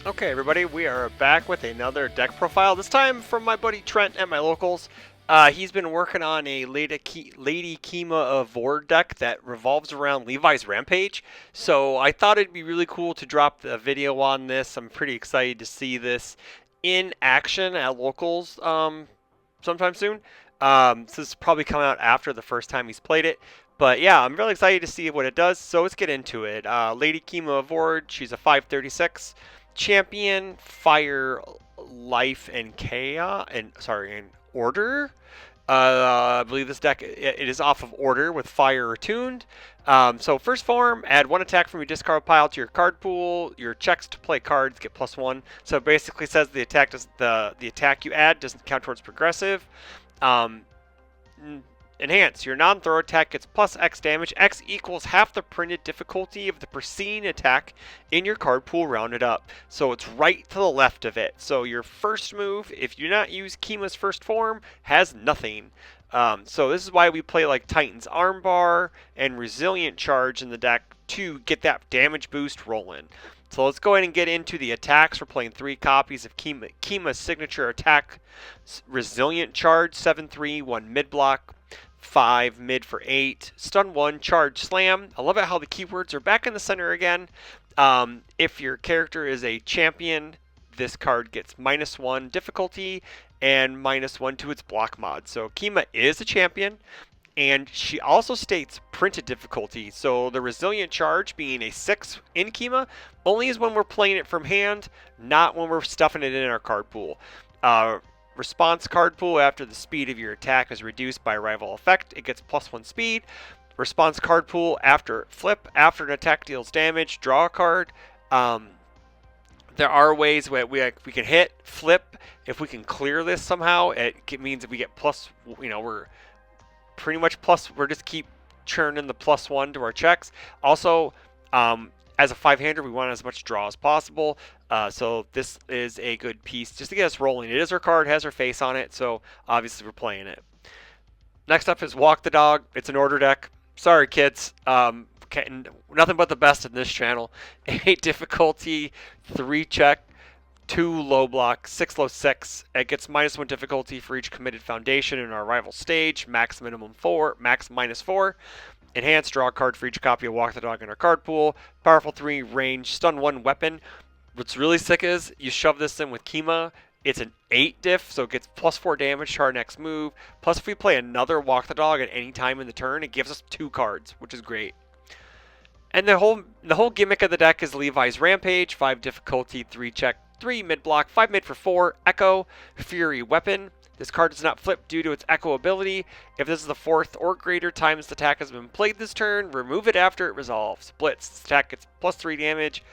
Okay, everybody, we are back with another deck profile. This time from my buddy Trent at my locals. He's been working on a Lady Kima of Vord deck that revolves around Levi's Rampage. So I thought it'd be really cool to drop a video on this. I'm pretty excited to see this in action at locals sometime soon. So this is probably coming out after the first time he's played it. But yeah, I'm really excited to see what it does. So let's get into it. Lady Kima of Vord, she's a 536 champion, fire, life, and chaos, and order. I believe this deck it is off of order with fire attuned. So first form, add one attack from your discard pile to your card pool. Your checks to play cards get +1. So it basically says the attack you add doesn't count towards progressive. Um, Enhance. Your non-throw attack gets +X damage. X equals half the printed difficulty of the preceding attack in your card pool rounded up. So it's right to the left of it. So your first move, if you do not use Kima's first form, has nothing. So this is why we play like Titan's Armbar and Resilient Charge in the deck to get that damage boost rolling. So let's go ahead and get into the attacks. We're playing 3 copies of Kima's signature attack. Resilient Charge, 7/3, 1 mid block. 5 mid for 8, stun 1, charge, slam. I love it how the keywords are back in the center again. If your character is a champion, this card gets -1 difficulty and -1 to its block mod. So Kima is a champion, and she also states printed difficulty. So the resilient charge being a 6 in Kima only is when we're playing it from hand, not when we're stuffing it in our card pool. Response card pool after the speed of your attack is reduced by a rival effect. It gets +1 speed. Response card pool after flip. After an attack deals damage, draw a card. There are ways where we can hit, flip. If we can clear this somehow, it means that we get we're pretty much we're just keep churning the +1 to our checks. Also, as a 5-hander, we want as much draw as possible. So this is a good piece just to get us rolling. It is her card, has her face on it, so obviously we're playing it. Next up is Walk the Dog. It's an order deck. Sorry, kids. Nothing but the best in this channel. 8 difficulty, 3 check, 2 low block, 6 low 6. It gets -1 difficulty for each committed foundation in our rival stage. Max -4. Enhance, draw a card for each copy of Walk the Dog in our card pool. Powerful 3, range, stun 1 weapon. What's really sick is you shove this in with Kima. It's an 8 diff, so it gets +4 damage to our next move. Plus, if we play another Walk the Dog at any time in the turn, it gives us 2 cards, which is great. And the whole gimmick of the deck is Levi's Rampage, 5 difficulty, 3 check, 3 mid block, 5 mid for 4, Echo, Fury weapon. This card does not flip due to its Echo ability. If this is the 4th or greater times the attack has been played this turn, remove it after it resolves. Blitz. This attack gets +3 damage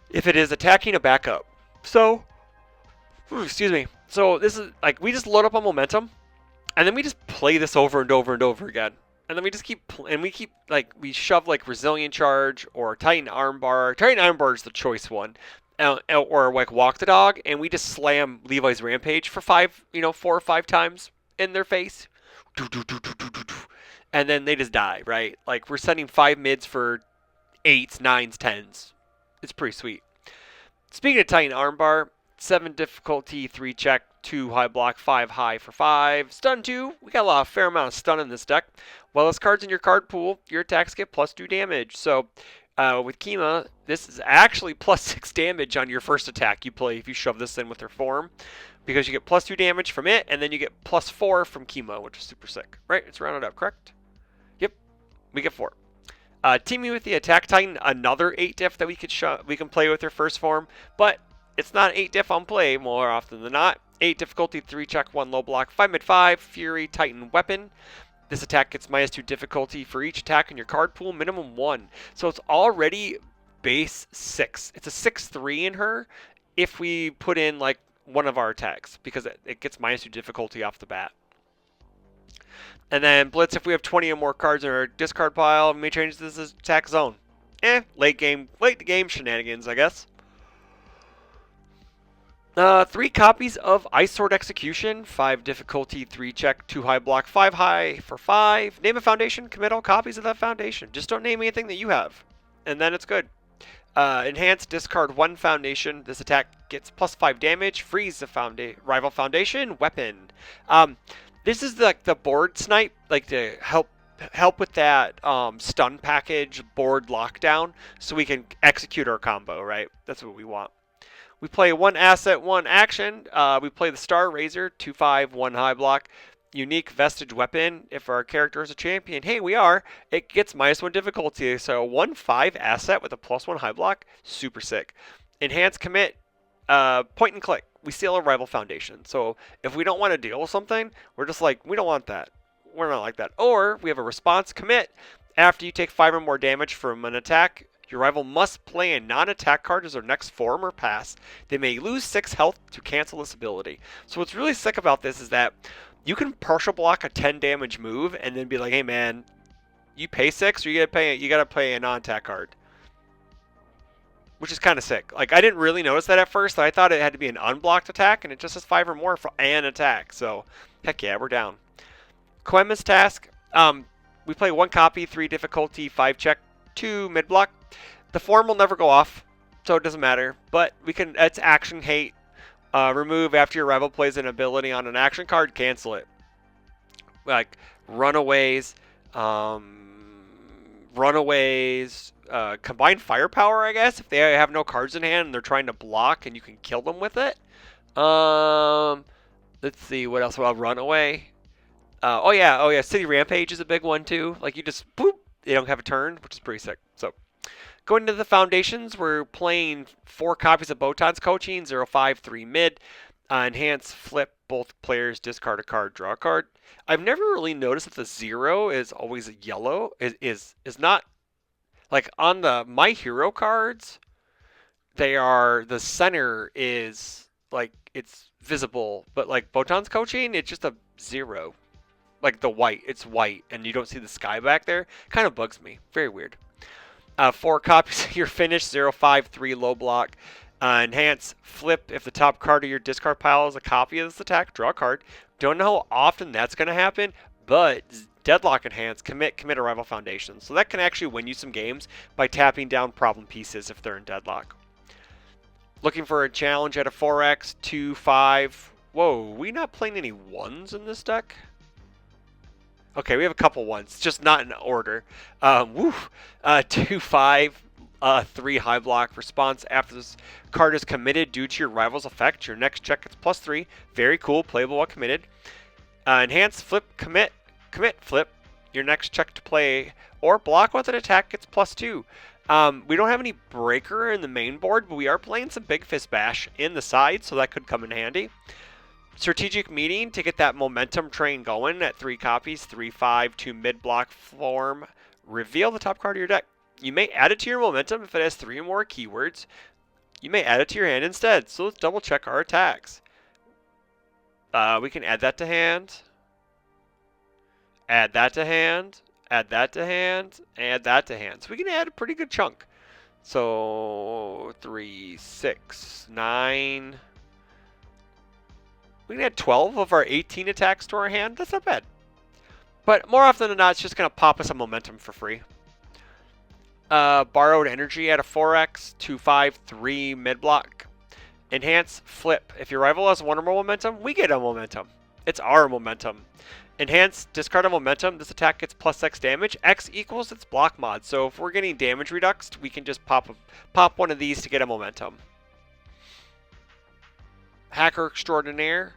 if it is attacking a backup. So, excuse me. So this is like we just load up on momentum, and then we just play this over and over and over again. And then we just keep, we shove like Resilient Charge or Titan Armbar. Titan Armbar is the choice one. Or like Walk the Dog, and we just slam Levi's Rampage for 4 or 5 times in their face, and then they just die, right? Like we're sending 5 mids for 8s, 9s, 10s. It's pretty sweet. Speaking of Titan Armbar, 7 difficulty, 3 check, 2 high block, 5 high for 5, stun 2. We got a fair amount of stun in this deck. While this card's in your card pool, your attacks get +2 damage. So with Kima, this is actually +6 damage on your first attack you play if you shove this in with her form, because you get +2 damage from it, and then you get +4 from Kima, which is super sick, right? It's rounded up, correct? Yep, we get 4. Teaming with the Attack Titan, another 8 diff that we can play with her first form, but it's not 8 diff on play more often than not. 8 difficulty, 3 check, 1 low block, 5 mid 5, Fury Titan weapon. This attack gets -2 difficulty for each attack in your card pool, minimum 1. So it's already base 6. It's a 6/3 in her if we put in like one of our attacks, because it gets -2 difficulty off the bat. And then Blitz, if we have 20 or more cards in our discard pile, we may change this as attack zone. Late game shenanigans, I guess. 3 copies of Ice Sword Execution, 5 difficulty, 3 check, 2 high block, 5 high for 5. Name a foundation, commit all copies of that foundation. Just don't name anything that you have, and then it's good. Enhance, discard 1 foundation. This attack gets +5 damage. Freeze the rival foundation weapon. This is the board snipe, like to help with that stun package board lockdown, so we can execute our combo. Right, that's what we want. We play 1 asset, 1 action. We play the Star Razor, 2/5, 1 high block. Unique vestige weapon. If our character is a champion, hey, we are. It gets -1 difficulty. So 1/5 asset with a +1 high block, super sick. Enhance, commit, point and click. We seal a rival foundation. So if we don't want to deal with something, we're just like, we don't want that. We're not like that. Or we have a response, commit. After you take 5 or more damage from an attack, your rival must play a non-attack card as their next form or pass. They may lose 6 health to cancel this ability. So what's really sick about this is that you can partial block a 10 damage move and then be like, hey man, you pay 6 or you gotta pay a non-attack card. Which is kind of sick. Like, I didn't really notice that at first. I thought it had to be an unblocked attack, and it just says 5 or more for an attack. So, heck yeah, we're down. Koema's task. We play 1 copy, 3 difficulty, 5 check, 2 mid block. The form will never go off, so it doesn't matter. But we can. It's action hate. Remove after your rival plays an ability on an action card. Cancel it. Like runaways, combined firepower, I guess, if they have no cards in hand and they're trying to block and you can kill them with it. Let's see, what else? Well, runaway. Oh yeah, City Rampage is a big one too. Like you just boop, they don't have a turn, which is pretty sick. So going into the foundations, we're playing 4 copies of Botan's Coaching, 0/5, 3 mid. Enhance, flip, both players discard a card, draw a card. I've never really noticed that the 0 is always yellow. Is not like on the My Hero cards. The center is like it's visible, but like Botan's Coaching, it's just a 0. Like the white, it's white, and you don't see the sky back there. Kind of bugs me. Very weird. 4 copies of your finish, 0/5, 3 low block. Enhance, flip. If the top card of your discard pile is a copy of this attack, draw a card. Don't know how often that's going to happen, but deadlock enhance, commit a rival foundation. So that can actually win you some games by tapping down problem pieces if they're in deadlock. Looking for a challenge at a 4x, 2/5. Whoa, we not playing any 1s in this deck? Okay, we have a couple 1s, just not in order. 2/5. 3 high block. Response after this card is committed due to your rival's effect. Your next check gets +3. Very cool. Playable while committed. Enhance, flip, commit, flip. Your next check to play or block with an attack gets +2. We don't have any breaker in the main board, but we are playing some Big Fist Bash in the side, so that could come in handy. Strategic Meeting to get that momentum train going at 3 copies, 3/5, 2 mid block form. Reveal the top card of your deck. You may add it to your momentum if it has 3 or more keywords. You may add it to your hand instead. So let's double check our attacks. We can add that to hand. Add that to hand. Add that to hand. Add that to hand. So we can add a pretty good chunk. So 3, 6, 9. We can add 12 of our 18 attacks to our hand. That's not bad. But more often than not, it's just going to pop us a momentum for free. Borrowed energy at a 4x, 2/5, 3 mid block. Enhance, flip. If your rival has 1 or more momentum, we get a momentum. It's our momentum. Enhance, discard a momentum. This attack gets +X damage. X equals its block mod. So if we're getting damage reduxed, we can just pop one of these to get a momentum. Hacker Extraordinaire.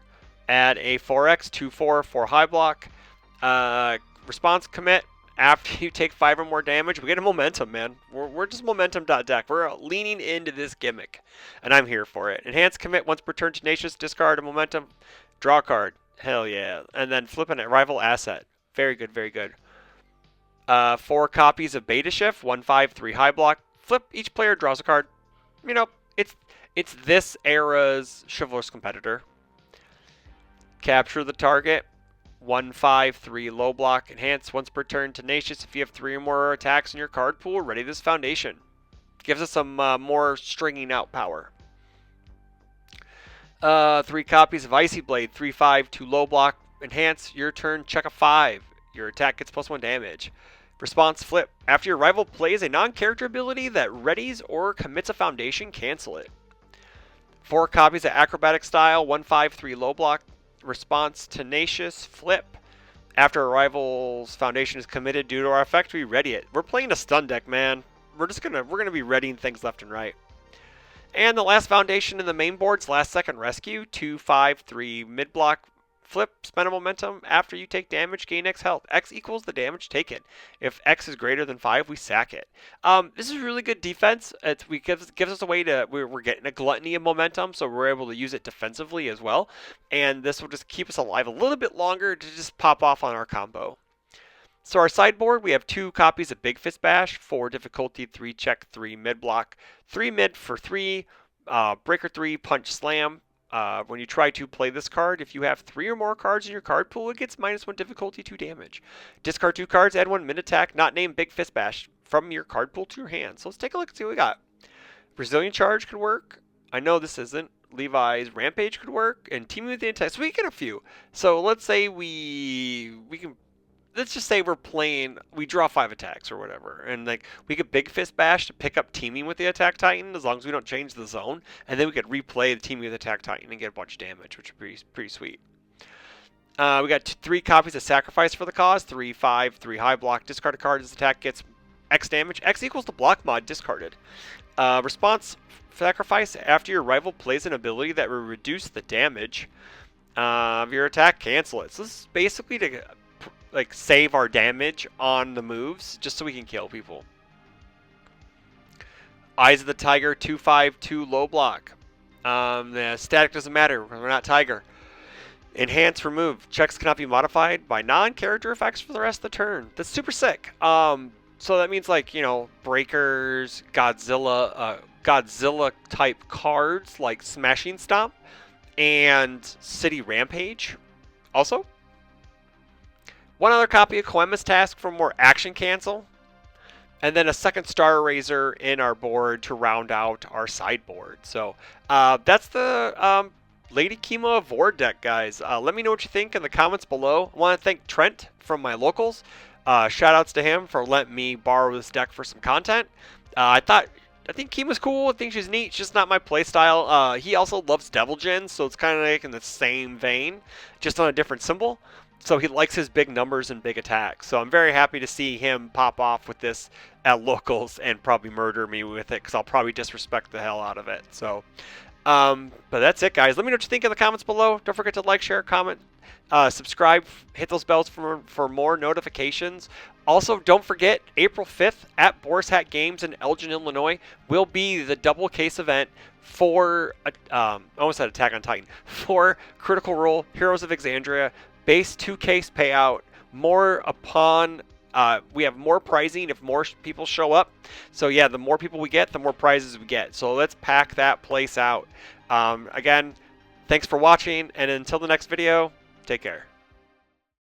Add a 4x, 2/4, 4 high block. Response, commit. After you take 5 or more damage, we get a momentum, man. We're just momentum.deck. We're leaning into this gimmick, and I'm here for it. Enhance, commit. Once per turn, tenacious, discard a momentum, draw a card. Hell yeah. And then flipping it, rival asset. Very good, very good. 4 copies of Beta Shift, 1/5, 3 high block. Flip, each player draws a card. You know, it's this era's Chivalrous Competitor. Capture the target. 1/5, 3 low block. Enhance once per turn. Tenacious. If you have 3 or more attacks in your card pool, ready this foundation. Gives us some more stringing out power. 3 copies of Icy Blade. 3/5, 2 low block. Enhance your turn. Check a 5. Your attack gets +1 damage. Response flip. After your rival plays a non-character ability that readies or commits a foundation, cancel it. 4 copies of Acrobatic Style, 1/5/3 low block. Response Tenacious flip. After a rival's foundation is committed due to our effect, we ready it. We're playing a stun deck, man. We're gonna be readying things left and right. And the last foundation in the main board's Last Second Rescue, 2/5/3 mid block flip, spend a momentum. After you take damage, gain X health. X equals the damage taken. If X is greater than 5, we sack it. This is really good defense. Gives us a way to, we're getting a gluttony of momentum, so we're able to use it defensively as well. And this will just keep us alive a little bit longer to just pop off on our combo. So our sideboard, we have 2 copies of Big Fist Bash, 4 difficulty, 3 check, 3 mid block, 3 mid for 3, breaker 3, punch slam. When you try to play this card, if you have 3 or more cards in your card pool, it gets -1 difficulty, 2 damage. Discard 2 cards, add 1 mid attack, not named Big Fist Bash, from your card pool to your hand. So let's take a look and see what we got. Brazilian Charge could work. I know this isn't. Levi's Rampage could work, and Teaming with the Anti. So we get a few. So let's say let's just say we're playing, we draw 5 attacks or whatever, and like we could Big Fist Bash to pick up Teaming with the Attack Titan as long as we don't change the zone, and then we could replay the Teaming with the Attack Titan and get a bunch of damage, which would be pretty sweet. We got 3 copies of Sacrifice for the Cause, 3/5/3 high block, discard a card, this attack gets X damage, X equals the block mod discarded. Response Sacrifice, after your rival plays an ability that will reduce the damage of your attack, cancel it. So this is basically to like save our damage on the moves just so we can kill people. Eyes of the Tiger, 2/5/2 low block. The static doesn't matter, we're not Tiger. Enhance, remove. Checks cannot be modified by non-character effects for the rest of the turn. That's super sick. So that means like, you know, breakers, Godzilla type cards like Smashing Stomp and City Rampage. Also, 1 other copy of Koema's Task for more action cancel, and then a 2nd Star Eraser in our board to round out our sideboard. So that's the Lady Kima Vord deck, guys. Let me know what you think in the comments below. I want to thank Trent from my locals. Shout outs to him for letting me borrow this deck for some content. I think Kima's cool. I think she's neat. She's just not my playstyle. He also loves Devil Jin, so it's kind of like in the same vein, just on a different symbol. So he likes his big numbers and big attacks. So I'm very happy to see him pop off with this at locals and probably murder me with it, because I'll probably disrespect the hell out of it. So, but that's it, guys. Let me know what you think in the comments below. Don't forget to like, share, comment, subscribe, hit those bells for more notifications. Also, don't forget, April 5th at Boar's Hat Games in Elgin, Illinois, will be the double case event for, I almost said Attack on Titan, for Critical Role, Heroes of Exandria. Base 2 case payout, more upon, we have more pricing if more people show up. So yeah, the more people we get, the more prizes we get. So let's pack that place out. Again, thanks for watching, and until the next video, take care.